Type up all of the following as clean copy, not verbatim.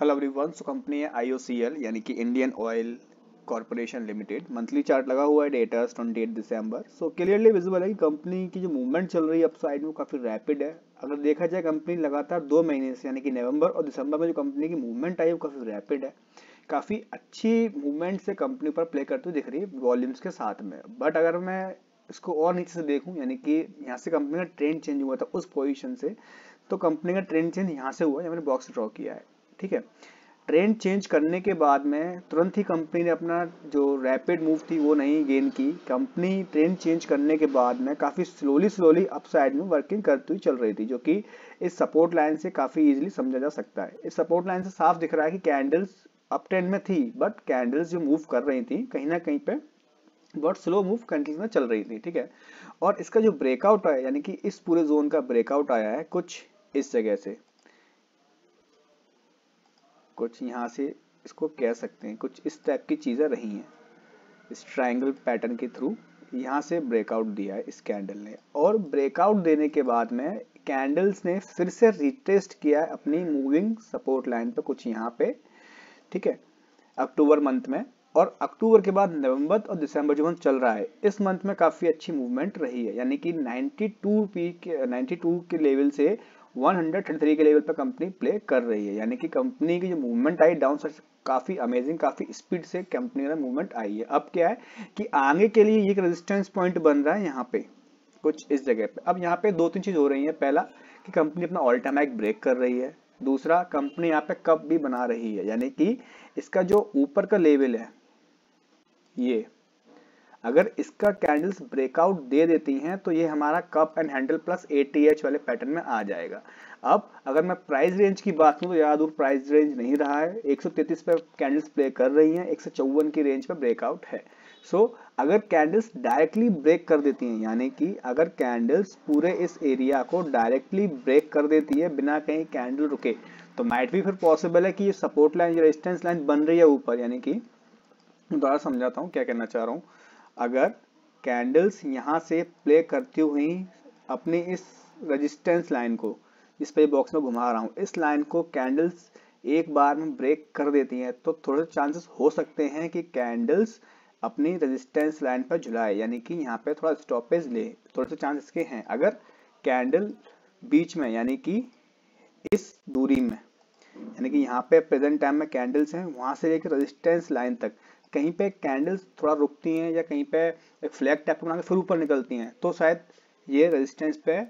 Hello everyone. So company है IOCL यानी कि Indian oil corporation limited. Monthly chart लगा हुआ है, डेटा 28 दिसंबर। सो क्लियरली विजिबल है कि कंपनी की जो मूवमेंट चल रही है अपसाइड में काफ़ी रैपिड है। अगर देखा जाए कंपनी लगातार 2 महीने से यानी कि नवंबर और दिसंबर में जो कंपनी की मूवमेंट आई है वो काफ़ी रैपिड है। काफ़ी अच्छी मूवमेंट से कंपनी पर प्ले करती हुई दिख रही है वॉल्यूम्स के साथ में। बट अगर मैं इसको और नीचे से देखूं यानी कि यहाँ से कंपनी का ट्रेंड चेंज हुआ था उस पोजीशन से, तो कंपनी का ट्रेंड चेंज यहाँ से हुआ है, मैंने बॉक्स ड्रॉ किया है। ठीक है, ट्रेंड चेंज करने के बाद में तुरंत ही कंपनी ने अपना जो रैपिड मूव थी वो नहीं गेन की। कंपनी ट्रेंड चेंज करने के बाद में काफ़ी स्लोली अपसाइड में वर्किंग करती हुई चल रही थी, जो कि इस सपोर्ट लाइन से काफ़ी इजीली समझा जा सकता है। इस सपोर्ट लाइन से साफ दिख रहा है कि कैंडल्स अप ट्रेंड में थी, बट कैंडल्स जो मूव कर रही थी कहीं ना कहीं पे बहुत स्लो मूव कंटिन्यू में चल रही थी। ठीक है, और इसका जो ब्रेकआउट आया यानी कि इस पूरे जोन का ब्रेकआउट आया है कुछ इस जगह से, कुछ यहाँ से इसको कह सकते हैं, कुछ इस टाइप की चीज़ें रही हैं। इस ट्रायंगल पैटर्न के थ्रू यहाँ से ब्रेकआउट दिया है इस कैंडल ने, और ब्रेकआउट देने के बाद में कैंडल्स ने फिर से रिटेस्ट किया है अपनी मूविंग सपोर्ट लाइन पे कुछ यहाँ पे। ठीक है, अक्टूबर मंथ में, और अक्टूबर के बाद नवंबर और दिसंबर जो मंथ चल रहा है इस मंथ में काफ़ी अच्छी मूवमेंट रही है। यानी कि 92 के लेवल से 133 के लेवल पर कंपनी प्ले कर रही है। यानी कि कंपनी की जो मूवमेंट आई डाउन साइड काफ़ी अमेजिंग, काफ़ी स्पीड से कंपनी में मूवमेंट आई है। अब क्या है कि आगे के लिए ये एक रेजिस्टेंस पॉइंट बन रहा है यहाँ पे कुछ इस जगह पे। अब यहाँ पे दो तीन चीज़ हो रही है। पहला कि कंपनी अपना ऑल टाइम हाई ब्रेक कर रही है, दूसरा कंपनी यहाँ पे कप भी बना रही है। यानी कि इसका जो ऊपर का लेवल है ये, अगर इसका कैंडल्स ब्रेकआउट दे देती हैं तो ये हमारा cup and handle plus ATH वाले पैटर्न में आ जाएगा। अब अगर मैं प्राइस रेंज की बात करूं तो ज़्यादा दूर प्राइस रेंज नहीं रहा है, 133 पे कैंडल्स प्ले कर रही हैं, 154 की रेंज पे ब्रेकआउट है। सो अगर कैंडल्स डायरेक्टली ब्रेक कर देती हैं, यानी कि अगर कैंडल्स पूरे इस एरिया को डायरेक्टली ब्रेक कर देती है बिना कहीं कैंडल रुके, तो माइट भी फिर पॉसिबल है कि ये सपोर्ट लाइन या रेजिस्टेंस लाइन बन रही है ऊपर। यानी कि दोबारा समझाता हूँ क्या कहना चाह रहा हूँ। अगर कैंडल्स यहाँ से प्ले करती हुई अपनी इस रेजिस्टेंस लाइन को, जिस पे बॉक्स में घुमा रहा हूँ, इस लाइन को कैंडल्स एक बार में ब्रेक कर देती हैं, तो थोड़े चांसेस हो सकते हैं कि कैंडल्स अपनी रेजिस्टेंस लाइन पर झुलाए, यानी कि यहाँ पे थोड़ा स्टॉपेज ले। थोड़े से चांसेस के हैं। अगर कैंडल बीच में यानी कि इस दूरी में, यानी कि यहाँ पे प्रेजेंट टाइम में कैंडल्स हैं, वहां से लेकर रेजिस्टेंस लाइन तक कहीं पे कैंडल्स थोड़ा रुकती हैं या कहीं पे एक फ्लैग टाइप बना के फिर ऊपर निकलती हैं, तो शायद ये रेजिस्टेंस पे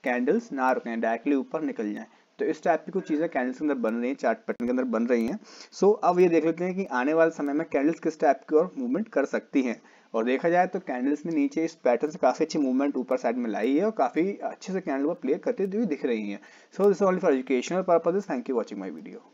कैंडल्स ना रुकें, डायरेक्टली ऊपर निकल जाएं। तो इस टाइप की कुछ चीज़ें कैंडल्स के अंदर बन रही हैं, चार्ट पैटर्न के अंदर बन रही हैं। सो अब ये देख लेते हैं कि आने वाले समय में कैंडल्स किस टाइप की और मूवमेंट कर सकती हैं। और देखा जाए तो कैंडल्स ने नीचे इस पैटर्न से काफ़ी अच्छी मूवमेंट ऊपर साइड में लाई है और काफ़ी अच्छे से कैंडल को प्ले करते हुए दिख रही है। So this only for educational purposes. Thank you watching my video.